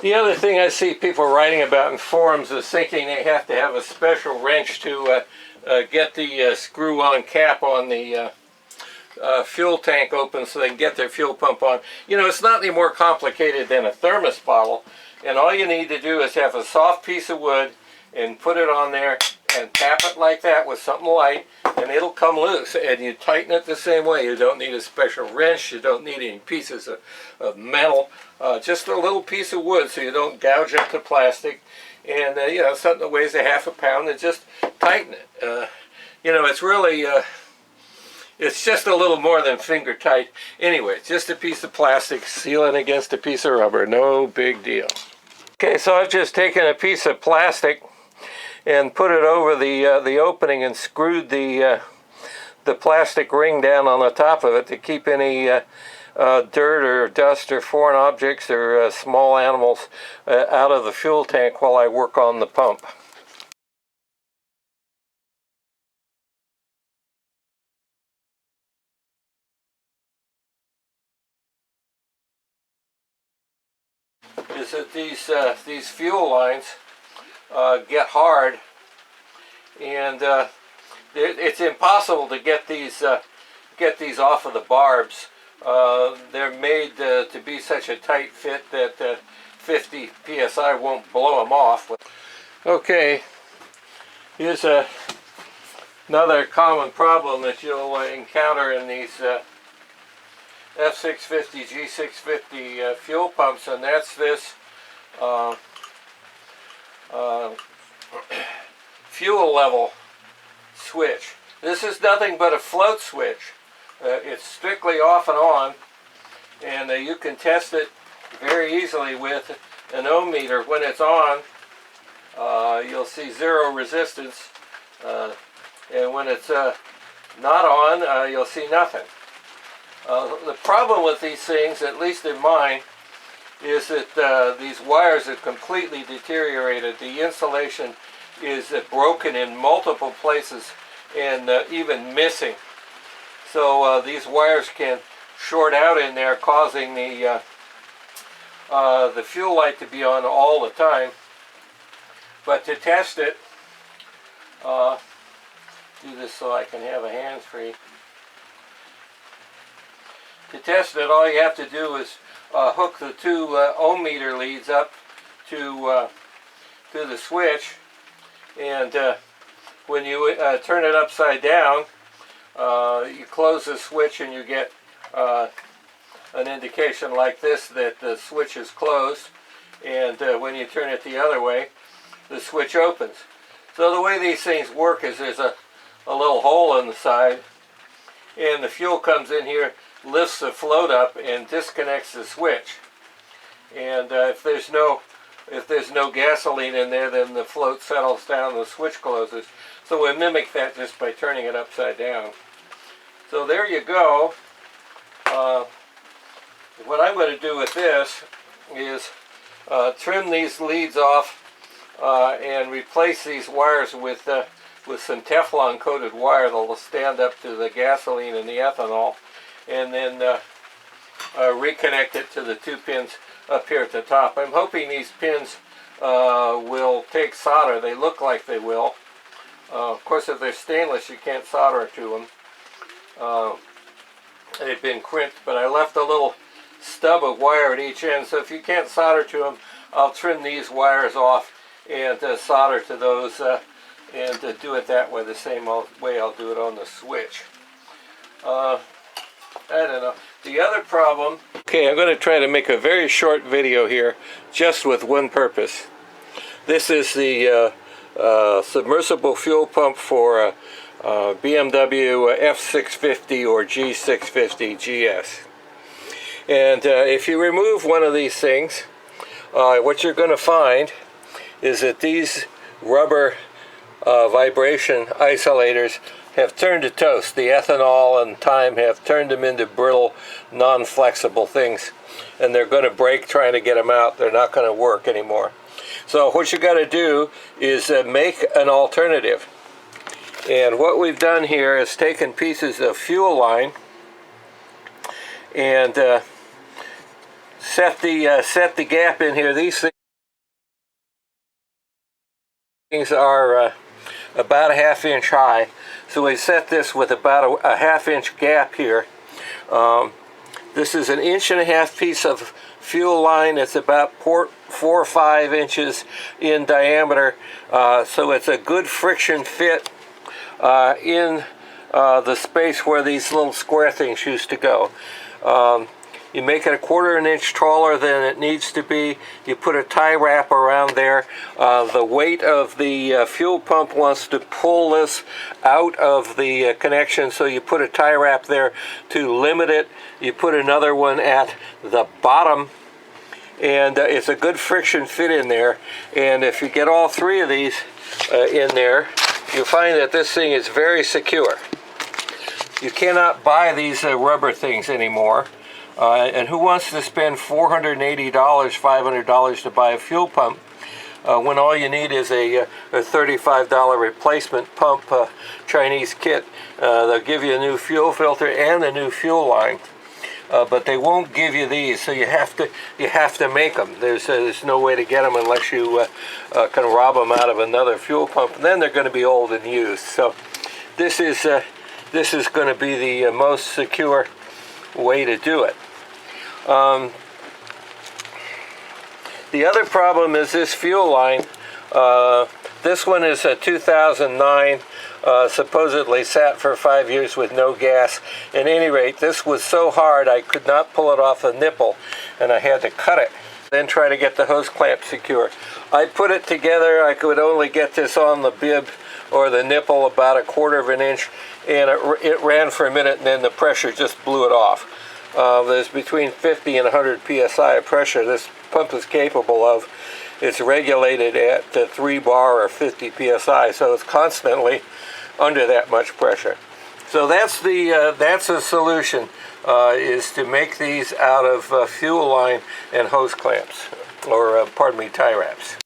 The other thing I see people writing about in forums is thinking they have to have a special wrench to get the screw-on cap on the fuel tank open so they can get their fuel pump on. You know, it's not any more complicated than a thermos bottle, and all you need to do is have a soft piece of wood and put it on there and tap it like that with something light, and it'll come loose, and you tighten it the same way. You don't need a special wrench, you don't need any pieces of metal, just a little piece of wood so you don't gouge up the plastic, and you know, something that weighs a half a pound, and just tighten it. You know, it's really it's just a little more than finger tight. Anyway, just a piece of plastic, sealing against a piece of rubber, no big deal. Okay, so I've just taken a piece of plastic and put it over the opening and screwed the plastic ring down on the top of it to keep any dirt or dust or foreign objects or small animals out of the fuel tank while I work on the pump. Is that these fuel lines get hard, and it's impossible to get these off of the barbs. They're made to be such a tight fit that 50 psi won't blow them off. Okay, here's another common problem that you'll encounter in these F650 G650 fuel pumps, and that's this fuel level switch. This is nothing but a float switch. It's strictly off and on, and you can test it very easily with an ohm meter. When it's on, you'll see zero resistance, and when it's not on, you'll see nothing. The problem with these things, at least in mine, is that these wires are completely deteriorated. The insulation is broken in multiple places and even missing. So these wires can short out in there, causing the fuel light to be on all the time. But to test it, do this so I can have a hands-free. To test it, all you have to do is hook the two ohm meter leads up to the switch, and when you turn it upside down, you close the switch and you get an indication like this that the switch is closed, and when you turn it the other way, the switch opens. So the way these things work is there's a little hole in the side, and the fuel comes in here, lifts the float up and disconnects the switch, and if there's no gasoline in there, then the float settles down and the switch closes. So we mimic that just by turning it upside down. So there you go. What I'm going to do with this is trim these leads off and replace these wires with some Teflon coated wire that will stand up to the gasoline and the ethanol, and then reconnect it to the two pins up here at the top. I'm hoping these pins will take solder. They look like they will. Of course, if they're stainless, you can't solder to them. They've been crimped, but I left a little stub of wire at each end, so if you can't solder to them, I'll trim these wires off and solder to those, and do it that way, the same way I'll do it on the switch. I don't know. The other problem... Okay, I'm going to try to make a very short video here, just with one purpose. This is the submersible fuel pump for BMW F650 or G650gs. And if you remove one of these things, what you're going to find is that these rubber vibration isolators have turned to toast. The ethanol and time have turned them into brittle, non-flexible things, and they're going to break trying to get them out. They're not going to work anymore. So what you got to do is make an alternative. And what we've done here is taken pieces of fuel line and set the gap in here. These things Things are about a ½ inch high, so we set this with about a ½ inch gap here. This is an 1.5 inch piece of fuel line. It's about 4 or 5 inches in diameter, so it's a good friction fit in the space where these little square things used to go. You make it a 1/4 inch taller than it needs to be. You put a tie wrap around there. The weight of the fuel pump wants to pull this out of the connection, so you put a tie wrap there to limit it. You put another one at the bottom, and it's a good friction fit in there. And if you get all 3 of these in there, you'll find that this thing is very secure. You cannot buy these rubber things anymore. And who wants to spend $480, $500 to buy a fuel pump when all you need is a $35 replacement pump Chinese kit? They'll give you a new fuel filter and a new fuel line, but they won't give you these, so you have to make them. There's no way to get them unless you can rob them out of another fuel pump, and then they're going to be old and used. So this is going to be the most secure way to do it. The other problem is this fuel line. This one is a 2009, supposedly sat for 5 years with no gas. At any rate, this was so hard I could not pull it off the nipple, and I had to cut it, then try to get the hose clamp secure. I put it together. I could only get this on the bib or the nipple about a 1/4 inch, and it ran for a minute, and then the pressure just blew it off. There's between 50 and 100 psi of pressure this pump is capable of. It's regulated at 3 bar or 50 psi, so it's constantly under that much pressure. So that's the solution, is to make these out of fuel line and hose clamps, or pardon me, tie wraps.